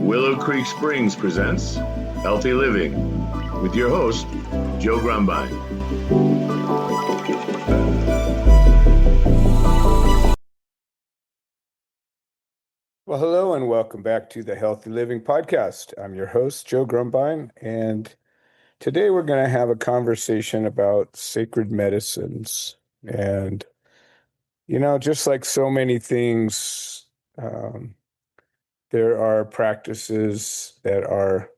Willow Creek Springs presents Healthy Living with your host, Joe Grumbine. Well, hello and welcome back to the Healthy Living Podcast. I'm your host, Joe Grumbine, and today we're going to have a conversation about sacred medicines. And, just like so many things, there are practices that are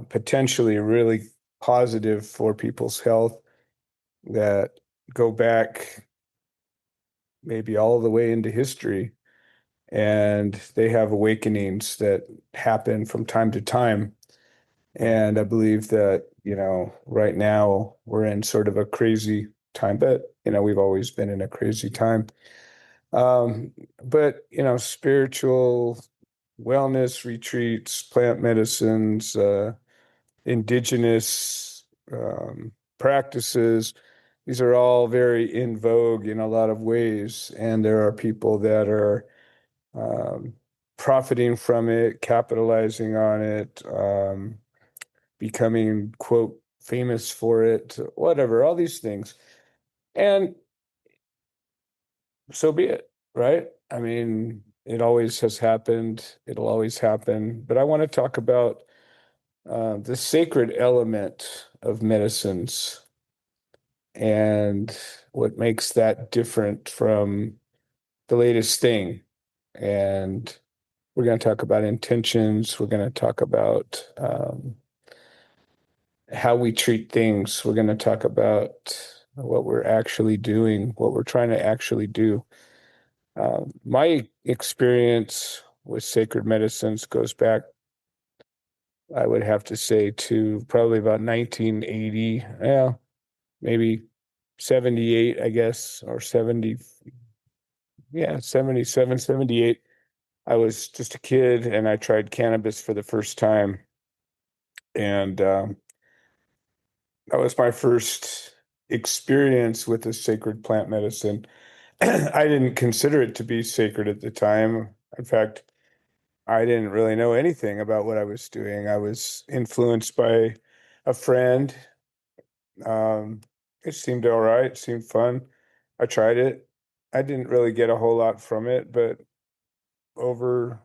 potentially really positive for people's health that go back maybe all the way into history. And they have awakenings that happen from time to time. And I believe that, right now we're in sort of a crazy time, but, we've always been in a crazy time. But, spiritual wellness retreats, plant medicines, indigenous practices, these are all very in vogue in a lot of ways. And there are people that are um, profiting from it, capitalizing on it, becoming, quote, famous for it, whatever, all these things. And so be it, right? I mean, it always has happened. It'll always happen. But I want to talk about the sacred element of medicines and what makes that different from the latest thing. And we're going to talk about intentions. We're going to talk about how we treat things. We're going to talk about what we're actually doing, what we're trying to actually do. My experience with sacred medicines goes back, I would have to say, to probably about 1980, maybe 78, I guess, or 70, 77, 78. I was just a kid and I tried cannabis for the first time. And that was my first experience with a sacred plant medicine. I didn't consider it to be sacred at the time. In fact, I didn't really know anything about what I was doing. I was influenced by a friend. Um, it seemed all right, it seemed fun. I tried it. I didn't really get a whole lot from it, but over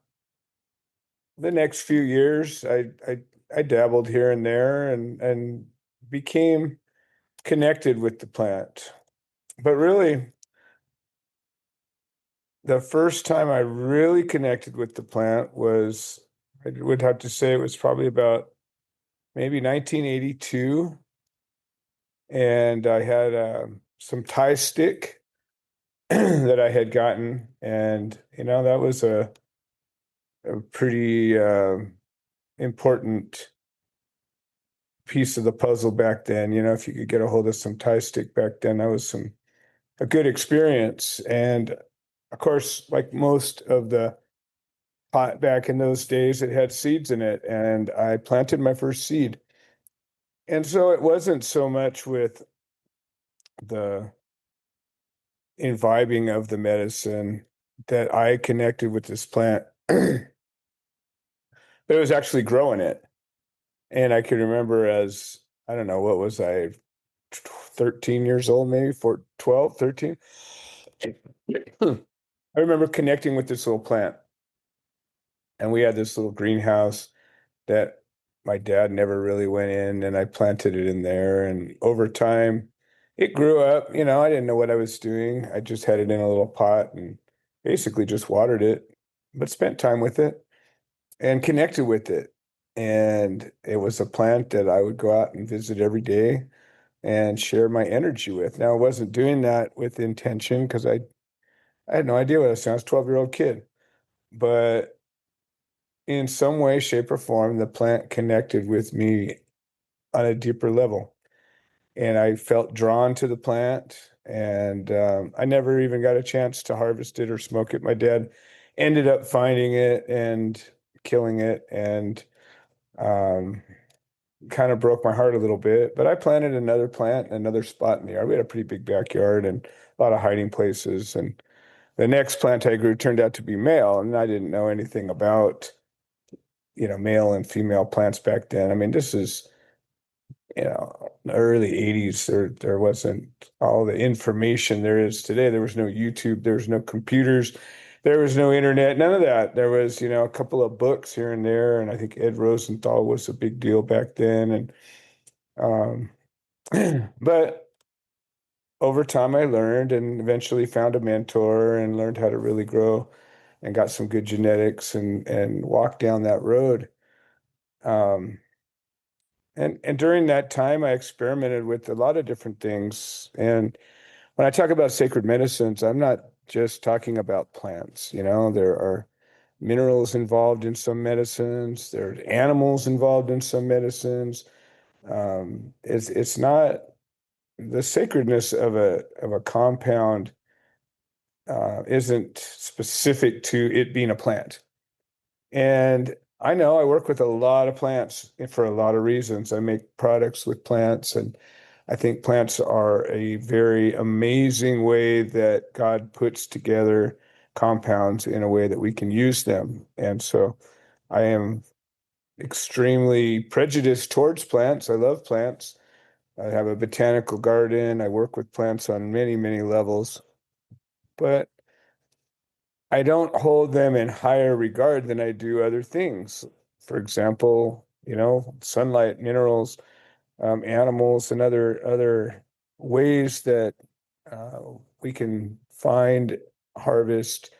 the next few years, I dabbled here and there and became connected with the plant. But really, the first time I really connected with the plant was, I would have to say it was probably about maybe 1982. And I had some Thai stick that I had gotten. And, that was a pretty important piece of the puzzle back then. If you could get a hold of some Thai stick back then, that was a good experience. And of course, like most of the pot back in those days, it had seeds in it, and I planted my first seed. And so it wasn't so much with the imbibing of the medicine that I connected with this plant, but it was actually growing it. And I can remember as, I don't know, what was I, 13 years old, maybe 12, 13. I remember connecting with this little plant. And we had this little greenhouse that my dad never really went in, and I planted it in there. And over time, it grew up. I didn't know what I was doing. I just had it in a little pot and basically just watered it, but spent time with it and connected with it. And it was a plant that I would go out and visit every day and share my energy with. Now, I wasn't doing that with intention because I had no idea what I was doing. I was a 12-year-old kid. But in some way, shape, or form, the plant connected with me on a deeper level. And I felt drawn to the plant. And I never even got a chance to harvest it or smoke it. My dad ended up finding it and killing it, and kind of broke my heart a little bit. But I planted another plant in another spot in the yard. We had a pretty big backyard and a lot of hiding places. And the next plant I grew turned out to be male, and I didn't know anything about male and female plants back then. I mean, this is, the early 80s. There wasn't all the information there is today. There was no YouTube, there was no computers, there was no internet, none of that. There was, a couple of books here and there, and I think Ed Rosenthal was a big deal back then. And but over time I learned and eventually found a mentor and learned how to really grow and got some good genetics and walked down that road. Um, and during that time, I experimented with a lot of different things. And when I talk about sacred medicines, I'm not just talking about plants. There are minerals involved in some medicines. There's animals involved in some medicines. It's not the sacredness of a compound isn't specific to it being a plant. And I know I work with a lot of plants for a lot of reasons. I make products with plants, and I think plants are a very amazing way that God puts together compounds in a way that we can use them. And so I am extremely prejudiced towards plants. I love plants. I have a botanical garden. I work with plants on many, many levels, but I don't hold them in higher regard than I do other things. For example, sunlight, minerals, animals, and other ways that uh, we can find, harvest,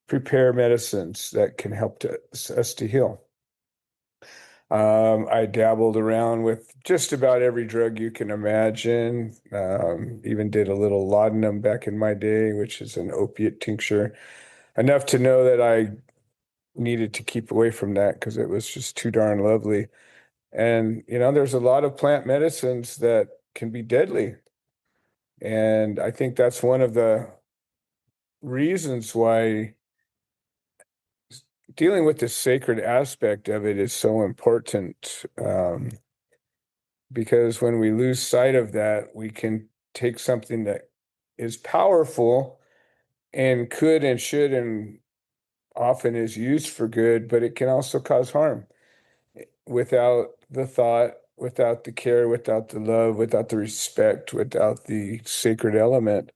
prepare medicines that can help us to heal. I dabbled around with just about every drug you can imagine. Even did a little laudanum back in my day, which is an opiate tincture, enough to know that I needed to keep away from that because it was just too darn lovely. And, there's a lot of plant medicines that can be deadly. And I think that's one of the reasons why dealing with the sacred aspect of it is so important. Because when we lose sight of that, we can take something that is powerful and could and should and often is used for good, but it can also cause harm without the thought, without the care, without the love, without the respect, without the sacred element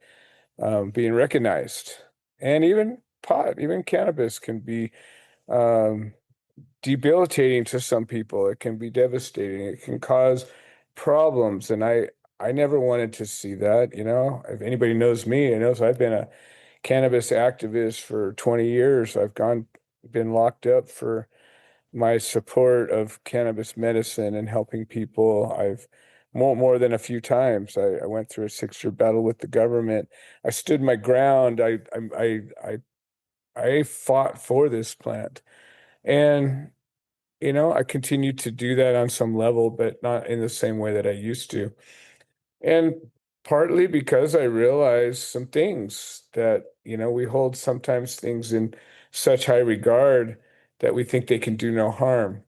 being recognized. And even pot, even cannabis can be um, debilitating to some people. It can be devastating. It can cause problems. And I never wanted to see that. If anybody knows me, knows I've been a cannabis activist for 20 years. Been locked up for my support of cannabis medicine and helping people. I've more than a few times. I went through a 6-year battle with the government. I stood my ground. I fought for this plant, and I continue to do that on some level, but not in the same way that I used to. And partly because I realized some things that we hold sometimes things in such high regard that we think they can do no harm.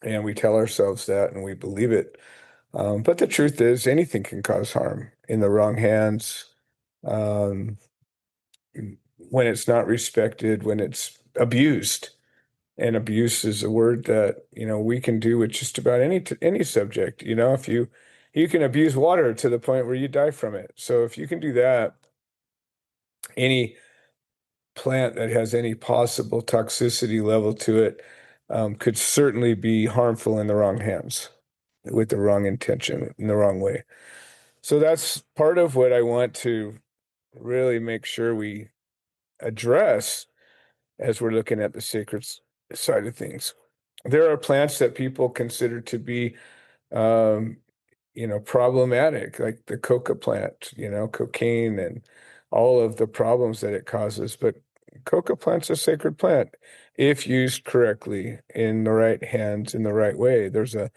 And we tell ourselves that and we believe it. But the truth is, anything can cause harm in the wrong hands, um, when it's not respected, when it's abused. And abuse is a word that, we can do with just about any subject. If you can abuse water to the point where you die from it. So if you can do that, any plant that has any possible toxicity level to it could certainly be harmful in the wrong hands, with the wrong intention, in the wrong way. So that's part of what I want to really make sure we address as we're looking at the sacred side of things. There are plants that people consider to be, um, problematic, like the coca plant, cocaine and all of the problems that it causes. But coca plant's a sacred plant if used correctly in the right hands, in the right way. There's a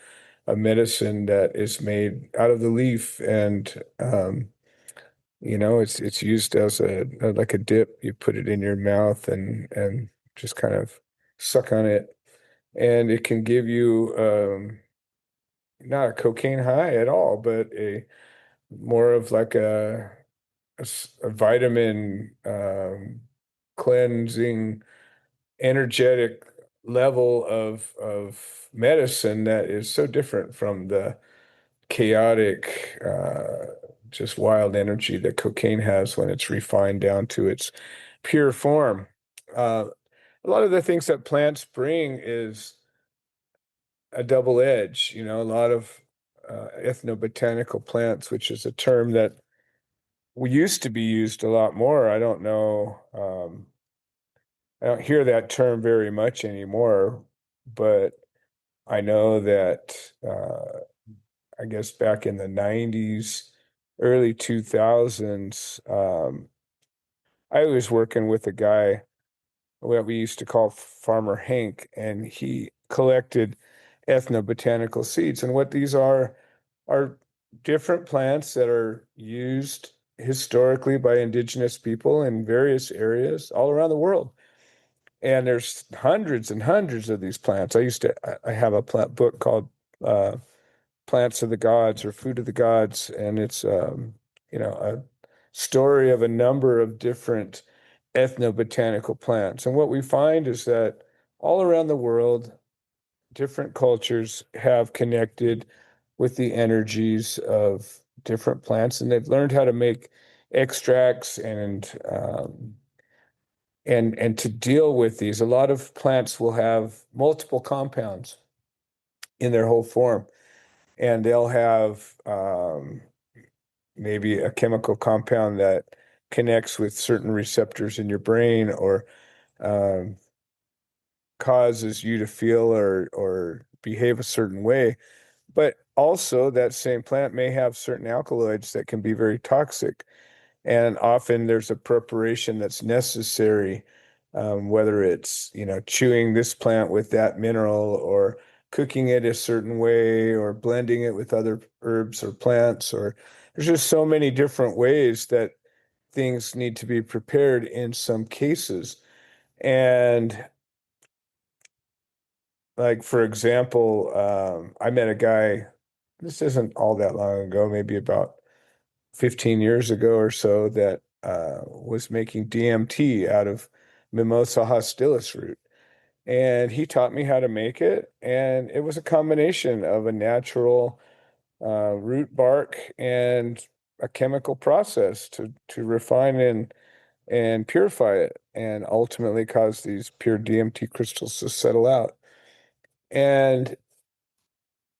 medicine that is made out of the leaf, and it's used as like a dip. You put it in your mouth and just kind of suck on it, and it can give you not a cocaine high at all, but a more of like a vitamin cleansing, energetic level of medicine that is so different from the chaotic, just wild energy that cocaine has when it's refined down to its pure form. Uh, a lot of the things that plants bring is a double edge, a lot of ethnobotanical plants, which is a term that we used to be used a lot more. I don't know. I don't hear that term very much anymore, but I know that I guess back in the 90s, early 2000s, I was working with a guy what we used to call Farmer Hank, and he collected ethnobotanical seeds. And what these are different plants that are used historically by indigenous people in various areas all around the world. And there's hundreds and hundreds of these plants. I have a plant book called uh, Plants of the Gods or Food of the Gods, and it's a story of a number of different ethnobotanical plants. And what we find is that all around the world, different cultures have connected with the energies of different plants, and they've learned how to make extracts and to deal with these. A lot of plants will have multiple compounds in their whole form, and they'll have maybe a chemical compound that connects with certain receptors in your brain or um, causes you to feel or behave a certain way. But also, that same plant may have certain alkaloids that can be very toxic. And often there's a preparation that's necessary, whether it's, chewing this plant with that mineral or cooking it a certain way or blending it with other herbs or plants, or there's just so many different ways that things need to be prepared in some cases. And like, for example, I met a guy, this isn't all that long ago, maybe about 15 years ago or so, that was making DMT out of mimosa hostilis root. And he taught me how to make it. And it was a combination of a natural root bark and a chemical process to refine and purify it and ultimately cause these pure DMT crystals to settle out. And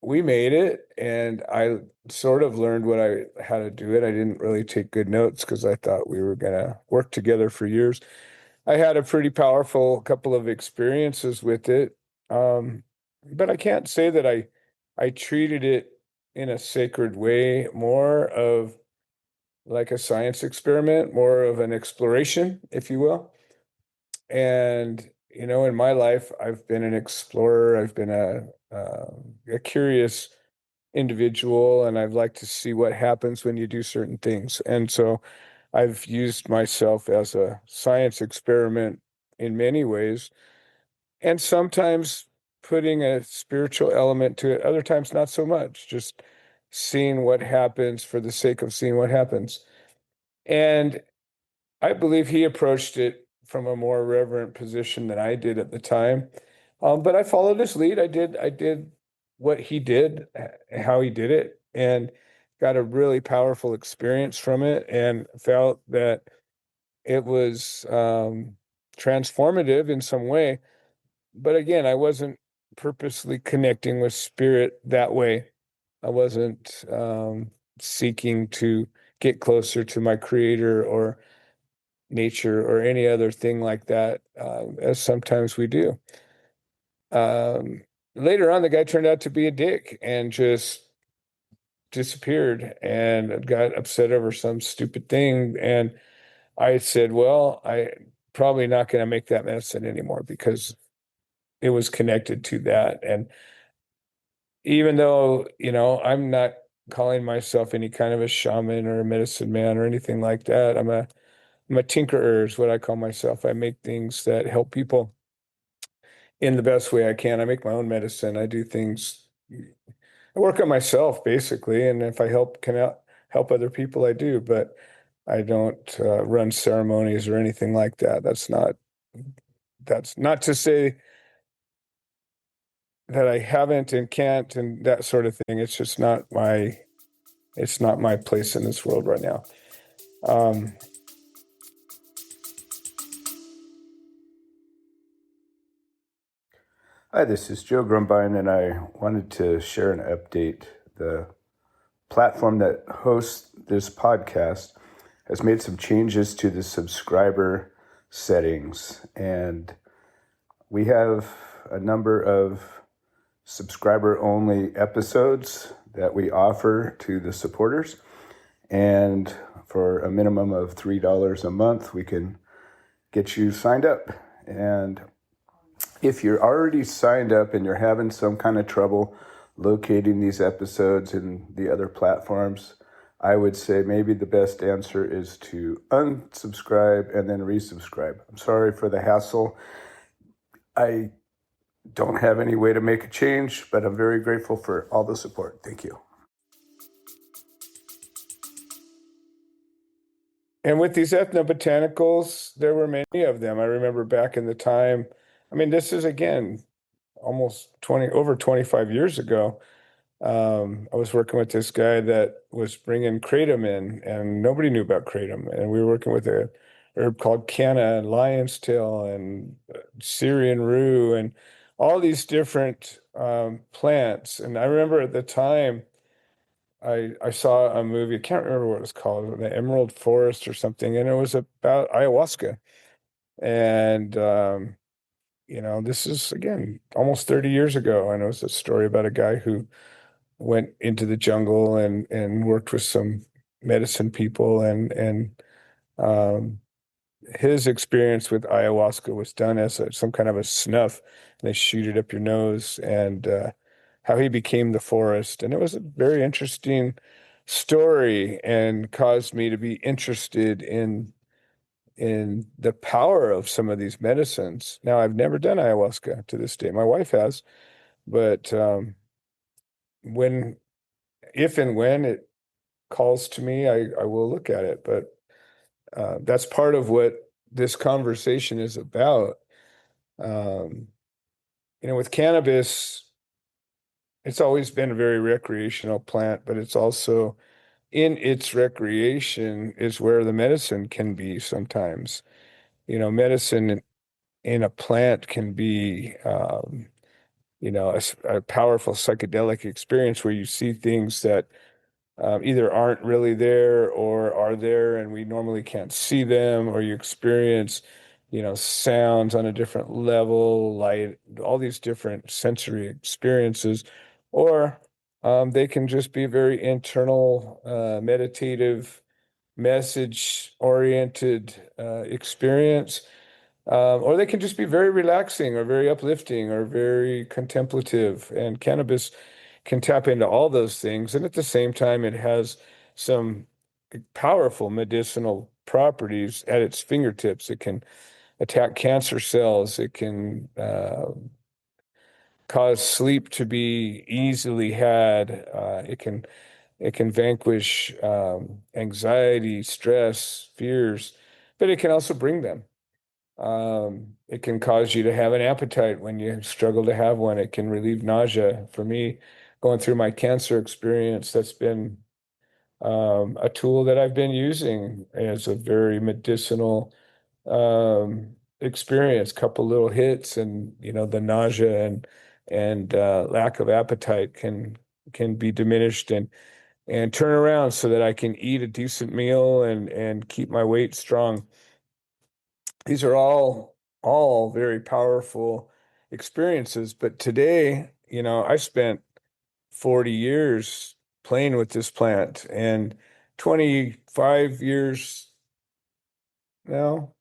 we made it, and I sort of learned how to do it. I didn't really take good notes because I thought we were gonna work together for years. I had a pretty powerful couple of experiences with it, but I can't say that I treated it in a sacred way, more of like a science experiment, more of an exploration, if you will. And in my life, I've been an explorer. I've been a curious individual, and I'd like to see what happens when you do certain things. And so I've used myself as a science experiment in many ways, and sometimes putting a spiritual element to it, other times not so much, just seeing what happens for the sake of seeing what happens. And I believe he approached it from a more reverent position than I did at the time. But I followed his lead. I did what he did, how he did it, and got a really powerful experience from it, and felt that it was transformative in some way. But again, I wasn't purposely connecting with spirit that way. I wasn't seeking to get closer to my creator or nature or any other thing like that, as sometimes we do. Um, Later on, the guy turned out to be a dick and just disappeared and got upset over some stupid thing. And I said, well, I probably not going to make that medicine anymore because it was connected to that. And even though, I'm not calling myself any kind of a shaman or a medicine man or anything like that, I'm a tinkerer is what I call myself. I make things that help people in the best way I can. I make my own medicine. I do things. I work on myself basically, and if I help other people, I do. But I don't run ceremonies or anything like that. That's not to say that I haven't and can't and that sort of thing. It's just not my place in this world right now. Um, Hi, this is Joe Grumbine, and I wanted to share an update. The platform that hosts this podcast has made some changes to the subscriber settings, and we have a number of subscriber-only episodes that we offer to the supporters, and for a minimum of $3 a month, we can get you signed up. And if you're already signed up and you're having some kind of trouble locating these episodes in the other platforms, I would say maybe the best answer is to unsubscribe and then resubscribe. I'm sorry for the hassle. I don't have any way to make a change, but I'm very grateful for all the support. Thank you. And with these ethnobotanicals, there were many of them. I remember back in the time, I mean, this is again almost over 25 years ago. I was working with this guy that was bringing kratom in, and nobody knew about kratom. And we were working with a herb called kanna and lion's tail and Syrian rue and all these different plants. And I remember at the time, I saw a movie, I can't remember what it was called, The Emerald Forest or something, and it was about ayahuasca. And this is again almost 30 years ago, and it was a story about a guy who went into the jungle and worked with some medicine people, and um, his experience with ayahuasca was done as some kind of a snuff. They shoot it up your nose, and how he became the forest. And it was a very interesting story and caused me to be interested in the power of some of these medicines. Now, I've never done ayahuasca to this day. My wife has, but when if and when it calls to me, I will look at it. But that's part of what this conversation is about. Um, with cannabis, it's always been a very recreational plant, but it's also in its recreation is where the medicine can be sometimes. Medicine in a plant can be, a powerful psychedelic experience where you see things that either aren't really there or are there and we normally can't see them, or you experience, sounds on a different level, light, all these different sensory experiences, or they can just be very internal, meditative, message-oriented experience. Or they can just be very relaxing or very uplifting or very contemplative. And cannabis can tap into all those things. And at the same time, it has some powerful medicinal properties at its fingertips. It can attack cancer cells. It can cause sleep to be easily had. It can vanquish anxiety, stress, fears, but it can also bring them. It can cause you to have an appetite when you struggle to have one. It can relieve nausea. For me, going through my cancer experience, that's been a tool that I've been using as a very medicinal experience. Couple little hits, and the nausea and lack of appetite can be diminished and turn around so that I can eat a decent meal and keep my weight strong. These are all very powerful experiences. But today, I spent 40 years playing with this plant and 25 years now,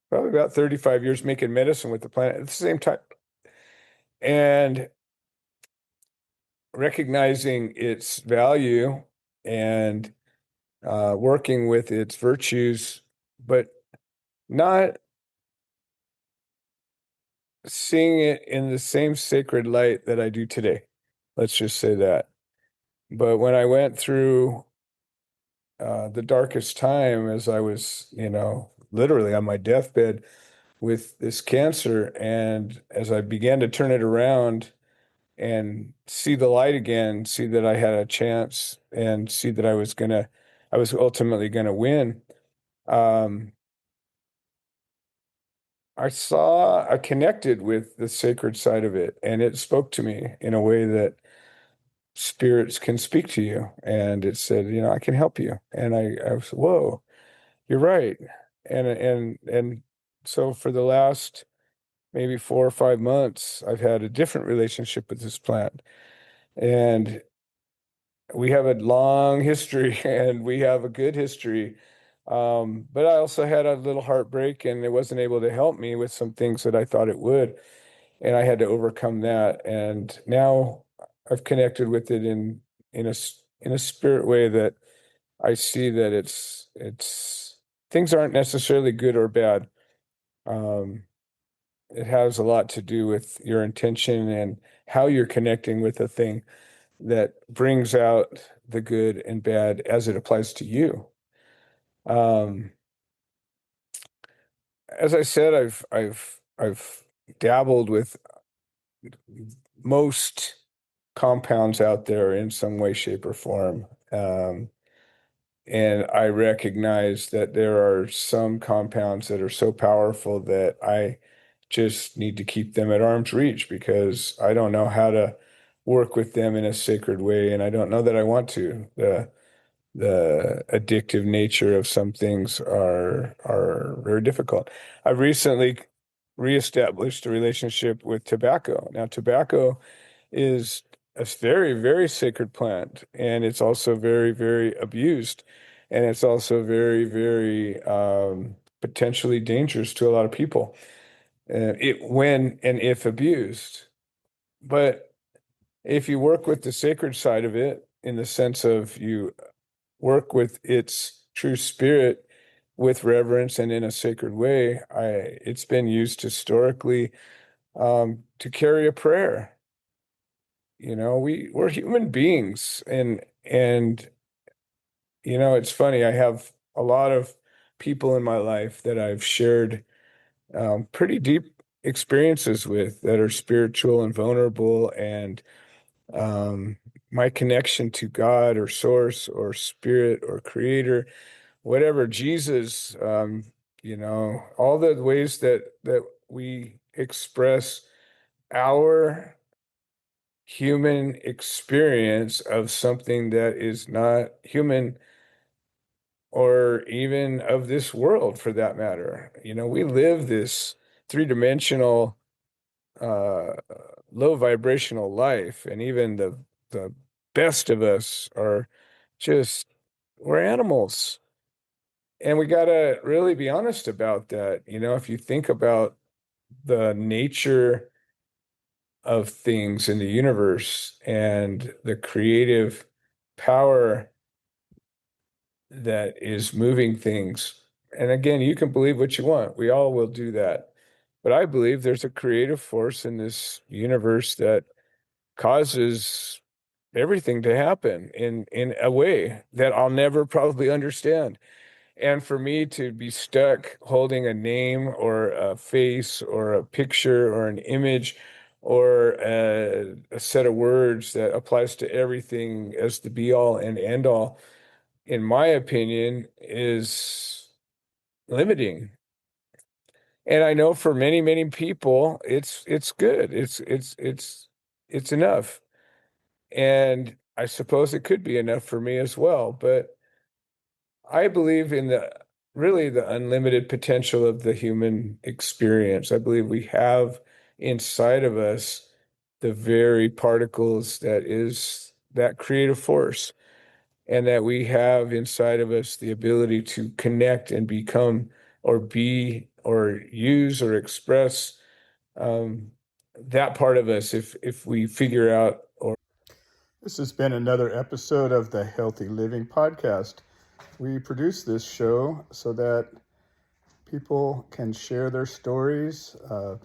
probably about 35 years making medicine with the plant at the same time. And recognizing its value and working with its virtues, but not seeing it in the same sacred light that I do today. Let's just say that. But when I went through the darkest time, as I was, literally on my deathbed with this cancer, and as I began to turn it around, and see the light again, see that I had a chance, and see that I was ultimately gonna win. Um, I connected with the sacred side of it, and it spoke to me in a way that spirits can speak to you. And it said, I can help you. And I was, whoa, you're right. And so for the last maybe 4 or 5 months, I've had a different relationship with this plant. And we have a long history and we have a good history. But I also had a little heartbreak, and it wasn't able to help me with some things that I thought it would. And I had to overcome that. And now I've connected with it in a spirit way that I see that it's things aren't necessarily good or bad. Um, it has a lot to do with your intention and how you're connecting with a thing that brings out the good and bad as it applies to you. Um, as I said, I've dabbled with most compounds out there in some way, shape, or form. And I recognize that there are some compounds that are so powerful that I just need to keep them at arm's reach because I don't know how to work with them in a sacred way, and I don't know that I want to. The addictive nature of some things are very difficult. I've recently reestablished a relationship with tobacco. Now, tobacco is a very, very sacred plant, and it's also very, very abused, and it's also very, very potentially dangerous to a lot of people. It when and if abused. But if you work with the sacred side of it, in the sense of you work with its true spirit with reverence and in a sacred way, it's been used historically to carry a prayer. We're human beings, and it's funny. I have a lot of people in my life that I've shared pretty deep experiences with that are spiritual and vulnerable, and my connection to God or source or spirit or creator, whatever, Jesus, all the ways that we express our human experience of something that is not human or even of this world for that matter. We live this three-dimensional, uh, low vibrational life, and even the best of us are just we're animals. And we got to really be honest about that. If you think about the nature of things in the universe and the creative power that is moving things. And again, you can believe what you want. We all will do that. But I believe there's a creative force in this universe that causes everything to happen in a way that I'll never probably understand. And for me to be stuck holding a name or a face or a picture or an image or a set of words that applies to everything as the be all and end all, in my opinion, is limiting. And I know for many, many people, it's good. It's enough. And I suppose it could be enough for me as well. But I believe in the unlimited potential of the human experience. I believe we have inside of us the very particles that is that creative force, and that we have inside of us the ability to connect and become or be or use or express um, that part of us if we figure out or. This has been another episode of the Healthy Living Podcast. We produce this show so that people can share their stories,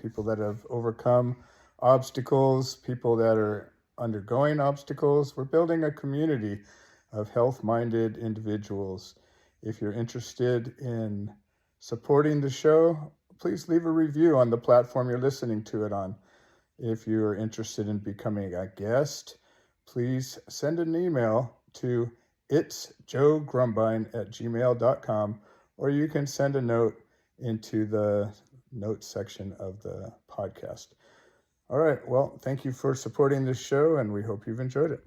people that have overcome obstacles, people that are undergoing obstacles. We're building a community of health-minded individuals. If you're interested in supporting the show, please leave a review on the platform you're listening to it on. If you are interested in becoming a guest, please send an email to itsjoegrumbine@gmail.com, or you can send a note into the notes section of the podcast. All right. Well, thank you for supporting this show, and we hope you've enjoyed it.